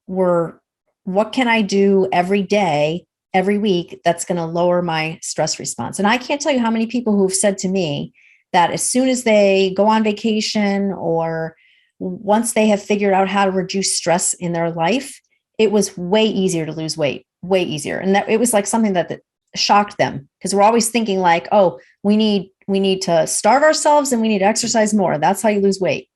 what can I do every day, every week that's going to lower my stress response? And I can't tell you how many people who've said to me that as soon as they go on vacation or once they have figured out how to reduce stress in their life, it was way easier to lose weight, way easier. And that it was like something that shocked them, because we're always thinking like, oh, we need to starve ourselves and we need to exercise more. That's how you lose weight.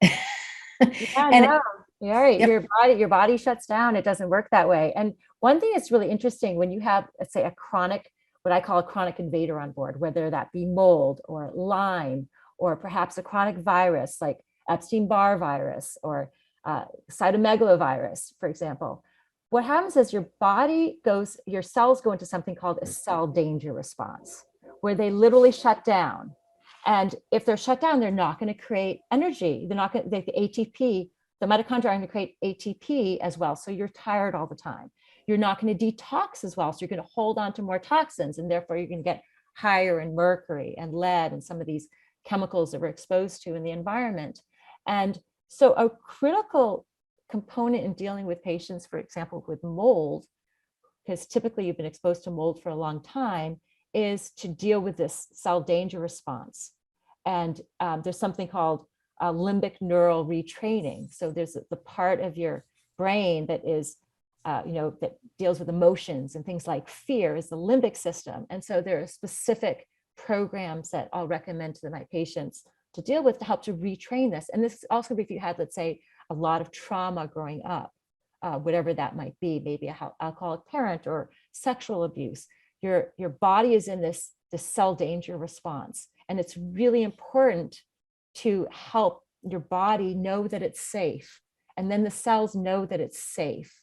Yeah, And no, you're right. yep. Your body shuts down. It doesn't work that way. And one thing that's really interesting when you have, let's say, what I call a chronic invader on board, whether that be mold or Lyme, or perhaps a chronic virus like Epstein-Barr virus or cytomegalovirus, for example. What happens is your cells go into something called a cell danger response, where they literally shut down. And if they're shut down, they're not going to create energy. They're not going to, the ATP, the mitochondria are going to create ATP as well. So you're tired all the time. You're not going to detox as well. So you're going to hold on to more toxins, and therefore you're going to get higher in mercury and lead and some of these chemicals that we're exposed to in the environment. And so a critical component in dealing with patients, for example, with mold, because typically you've been exposed to mold for a long time, is to deal with this cell danger response. And there's something called limbic neural retraining. So there's the part of your brain that is, that deals with emotions and things like fear is the limbic system. And so there are specific programs that I'll recommend to my patients to deal with to help to retrain this. And this also if you had, let's say, a lot of trauma growing up, whatever that might be, maybe an alcoholic parent or sexual abuse, your body is in this cell danger response. And it's really important to help your body know that it's safe. And then the cells know that it's safe.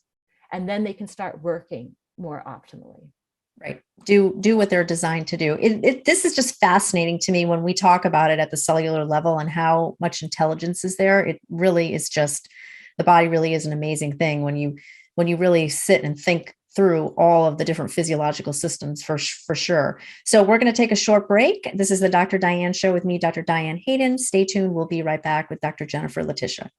And then they can start working more optimally. Right. Do what they're designed to do. This is just fascinating to me when we talk about it at the cellular level and how much intelligence is there. It really is just, the body really is an amazing thing when you really sit and think through all of the different physiological systems for sure. So we're going to take a short break. This is the Dr. Diane Show with me, Dr. Diane Hayden. Stay tuned. We'll be right back with Dr. Jennifer Letitia.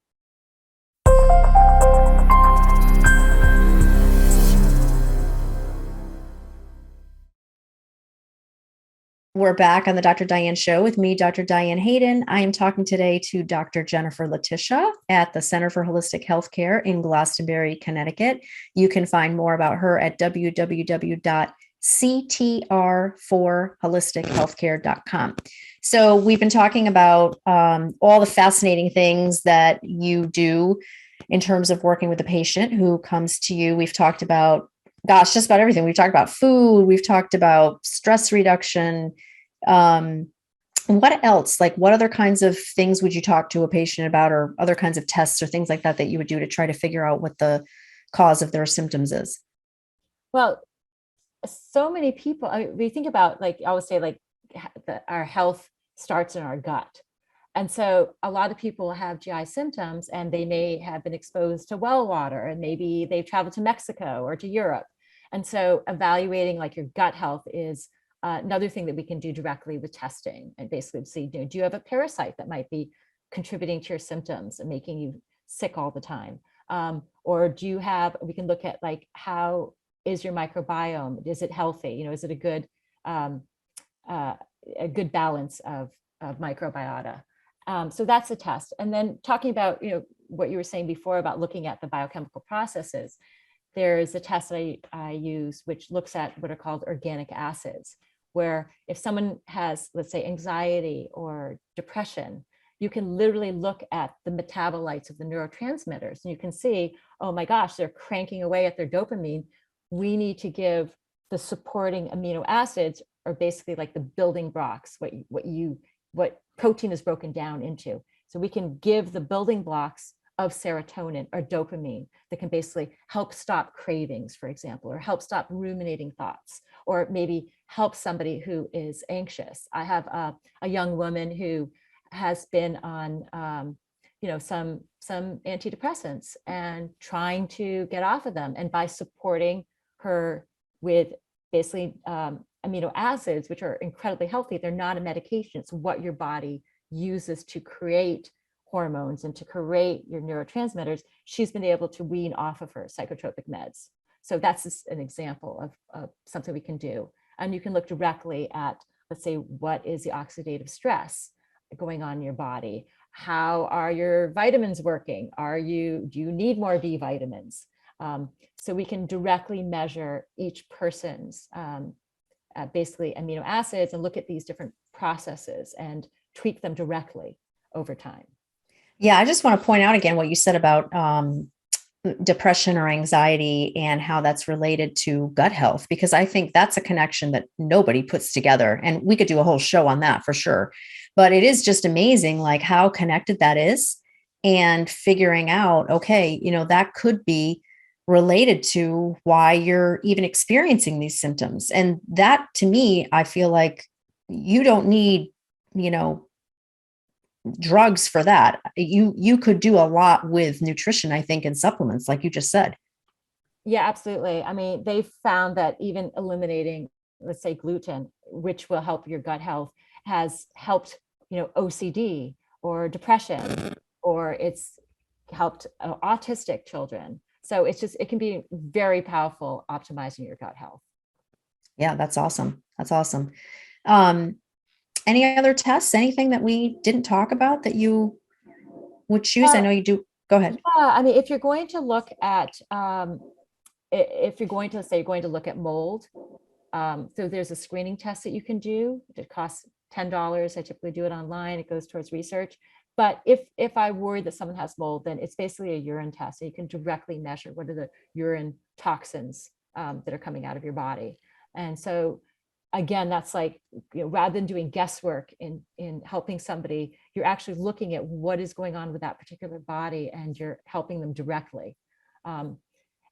We're back on the Dr. Diane Show with me, Dr. Diane Hayden. I am talking today to Dr. Jennifer Letitia at the Center for Holistic Healthcare in Glastonbury, Connecticut. You can find more about her at www.ctr4holistichealthcare.com. So we've been talking about all the fascinating things that you do in terms of working with a patient who comes to you. We've talked about just about everything. We've talked about food. We've talked about stress reduction. What else? Like, what other kinds of things would you talk to a patient about, or other kinds of tests or things like that you would do to try to figure out what the cause of their symptoms is? Well, so many people, we think about, like, I always say, like, our health starts in our gut. And so a lot of people have GI symptoms and they may have been exposed to well water, and maybe they've traveled to Mexico or to Europe. And so evaluating like your gut health is another thing that we can do directly with testing, and basically see, do you have a parasite that might be contributing to your symptoms and making you sick all the time? Or do you have, we can look at like, how is your microbiome? Is it healthy? Is it a good balance of microbiota? So that's a test. And then talking about, what you were saying before about looking at the biochemical processes, there's a test that I use, which looks at what are called organic acids, where if someone has, let's say, anxiety or depression, you can literally look at the metabolites of the neurotransmitters, and you can see, oh my gosh, they're cranking away at their dopamine. We need to give the supporting amino acids, or basically like the building blocks, what protein is broken down into. So we can give the building blocks of serotonin or dopamine that can basically help stop cravings, for example, or help stop ruminating thoughts, or maybe help somebody who is anxious. I have a young woman who has been on some antidepressants and trying to get off of them. And by supporting her with basically amino acids, which are incredibly healthy, they're not a medication. It's what your body uses to create hormones and to create your neurotransmitters. She's been able to wean off of her psychotropic meds. So that's just an example of something we can do. And you can look directly at, let's say, what is the oxidative stress going on in your body? How are your vitamins working? Do you need more B vitamins? So we can directly measure each person's basically amino acids and look at these different processes and tweak them directly over time. Yeah, I just want to point out again what you said about depression or anxiety and how that's related to gut health, because I think that's a connection that nobody puts together. And we could do a whole show on that for sure. But it is just amazing, like how connected that is, and figuring out, okay, that could be related to why you're even experiencing these symptoms. And that, to me, I feel like you don't need, drugs for that. You could do a lot with nutrition, I think, and supplements, like you just said. Yeah, absolutely. I mean, they found that even eliminating, let's say, gluten, which will help your gut health, has helped, OCD or depression, or it's helped autistic children. So it can be very powerful optimizing your gut health. Yeah, that's awesome. That's awesome. Any other tests, anything that we didn't talk about that you would choose? I know you do. Go ahead. Yeah, I mean, if you're going to look at, if you're going to say you're going to look at mold, so there's a screening test that you can do. It costs $10. I typically do it online. It goes towards research. But if I worry that someone has mold, then it's basically a urine test. So you can directly measure what are the urine toxins that are coming out of your body. And so again, that's like, rather than doing guesswork in helping somebody, you're actually looking at what is going on with that particular body and you're helping them directly. And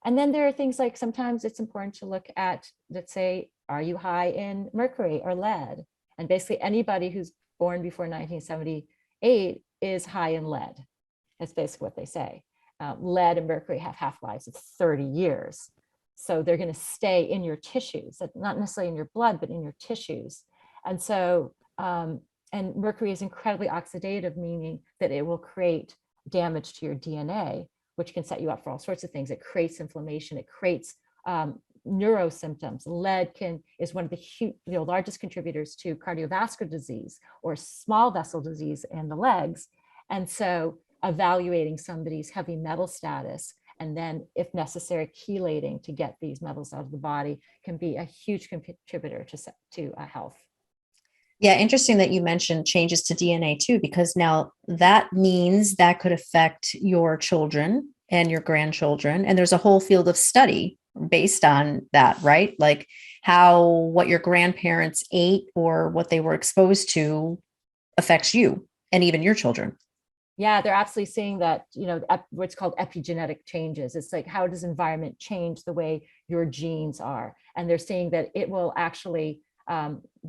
then there are things like sometimes it's important to look at, let's say, are you high in mercury or lead? And basically anybody who's born before 1978 is high in lead. That's basically what they say. Lead and mercury have half-lives of 30 years. So they're going to stay in your tissues, not necessarily in your blood, but in your tissues. And so, and mercury is incredibly oxidative, meaning that it will create damage to your DNA, which can set you up for all sorts of things. It creates inflammation. It creates neurosymptoms. Lead is one of the largest contributors to cardiovascular disease or small vessel disease in the legs. And so evaluating somebody's heavy metal status and then, if necessary, chelating to get these metals out of the body can be a huge contributor to health. Yeah, interesting that you mentioned changes to DNA too, because now that means that could affect your children and your grandchildren. And there's a whole field of study based on that, right? Like what your grandparents ate or what they were exposed to affects you and even your children. Yeah, they're absolutely seeing that, what's called epigenetic changes. It's like, how does environment change the way your genes are? And they're seeing that it will actually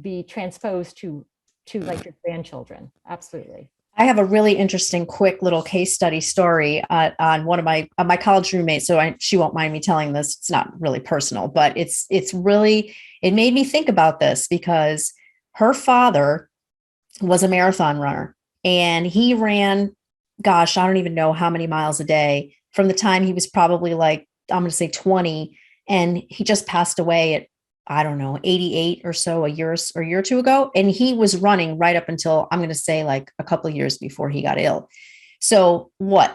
be transposed to like your grandchildren. Absolutely. I have a really interesting, quick little case study story on one of my college roommates. So she won't mind me telling this. It's not really personal, but it made me think about this because her father was a marathon runner and he ran, gosh, I don't even know how many miles a day from the time he was probably like, I'm going to say 20. And he just passed away at, I don't know, 88 or so a year or two ago. And he was running right up until, I'm going to say, like a couple of years before he got ill. So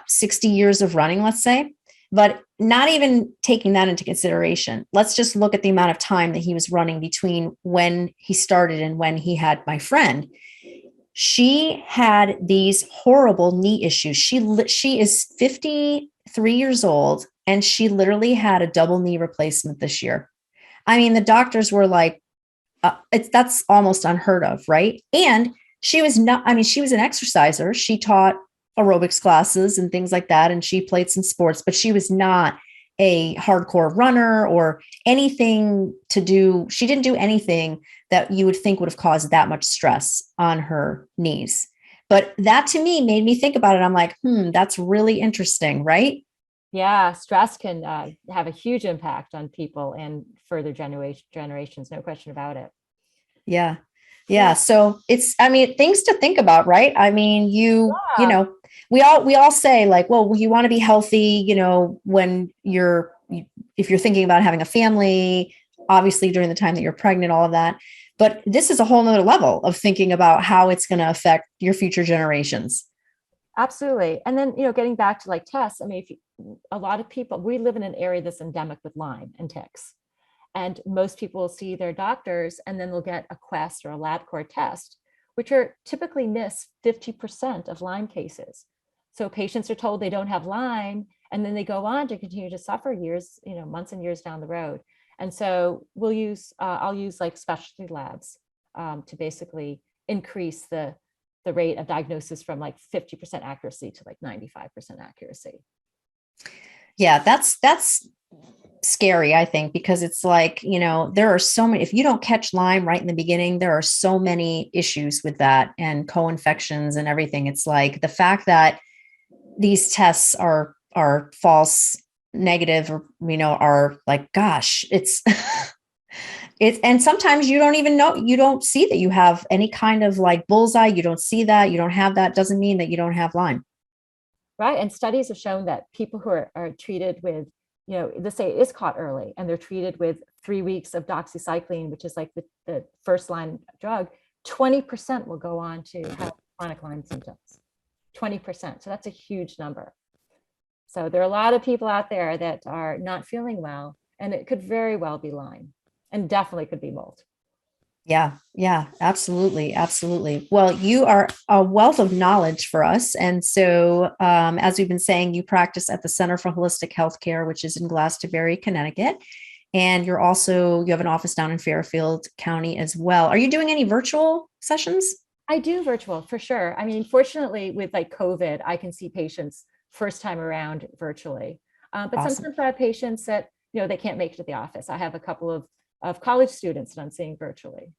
60 years of running, let's say, but not even taking that into consideration. Let's just look at the amount of time that he was running between when he started and when he had my friend. She had these horrible knee issues. She is 53 years old and she literally had a double knee replacement this year. I mean, the doctors were like, that's almost unheard of, right? And she was she was an exerciser. She taught aerobics classes and things like that. And she played some sports, but she was not a hardcore runner or anything to do. She didn't do anything that you would think would have caused that much stress on her knees. But that to me made me think about it. I'm like, that's really interesting, right? Yeah, stress can have a huge impact on people and further generations, no question about it. Yeah. Yeah. So things to think about, right? I mean, we all say like, well, you want to be healthy, when if you're thinking about having a family, obviously during the time that you're pregnant, all of that. But this is a whole nother level of thinking about how it's going to affect your future generations. Absolutely. And then, getting back to like tests, I mean, a lot of people, we live in an area that's endemic with Lyme and ticks. And most people will see their doctors and then they'll get a Quest or a LabCorp test, which are typically miss 50% of Lyme cases. So patients are told they don't have Lyme, and then they go on to continue to suffer years, months and years down the road. And so I'll use like specialty labs to basically increase the rate of diagnosis from like 50% accuracy to like 95% accuracy. Yeah, that's scary, I think, because it's like, there are so many, if you don't catch Lyme right in the beginning, there are so many issues with that and co-infections and everything. It's like the fact that these tests are false negative or, are like, gosh, it's and sometimes you don't even know, you don't see that you have any kind of like bullseye. You don't see that, you don't have that. Doesn't mean that you don't have Lyme. Right. And studies have shown that people who are treated with, let's say it is caught early and they're treated with 3 weeks of doxycycline, which is like the first line drug, 20% will go on to have chronic Lyme symptoms. 20%. So that's a huge number. So there are a lot of people out there that are not feeling well, and it could very well be Lyme, and definitely could be mold. Yeah, absolutely. Absolutely. Well, you are a wealth of knowledge for us. And so, as we've been saying, you practice at the Center for Holistic Healthcare, which is in Glastonbury, Connecticut. And you have an office down in Fairfield County as well. Are you doing any virtual sessions? I do virtual for sure. I mean, fortunately, with like COVID, I can see patients first time around virtually. But Awesome. sometimes I have patients that, they can't make it to the office. I have a couple of college students that I'm seeing virtually.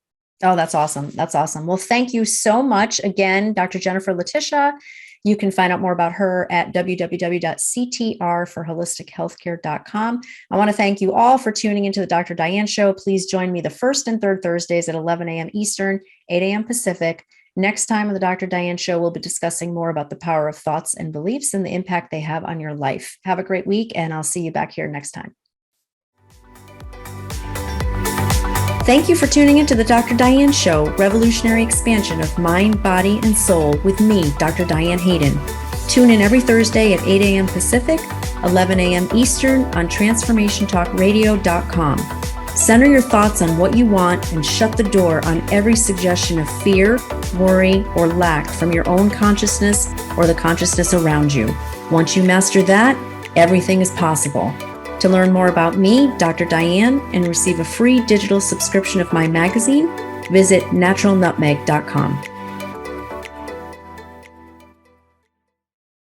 Oh, that's awesome. That's awesome. Well, thank you so much again, Dr. Jennifer Letitia. You can find out more about her at www.ctrforholistichealthcare.com. I want to thank you all for tuning into the Dr. Diane Show. Please join me the first and third Thursdays at 11 a.m. Eastern, 8 a.m. Pacific. Next time on the Dr. Diane Show, we'll be discussing more about the power of thoughts and beliefs and the impact they have on your life. Have a great week, and I'll see you back here next time. Thank you for tuning into the Dr. Diane Show, revolutionary expansion of mind, body, and soul with me, Dr. Diane Hayden. Tune in every Thursday at 8 a.m. Pacific, 11 a.m. Eastern on TransformationTalkRadio.com. Center your thoughts on what you want and shut the door on every suggestion of fear, worry, or lack from your own consciousness or the consciousness around you. Once you master that, everything is possible. To learn more about me, Dr. Diane, and receive a free digital subscription of my magazine, visit naturalnutmeg.com.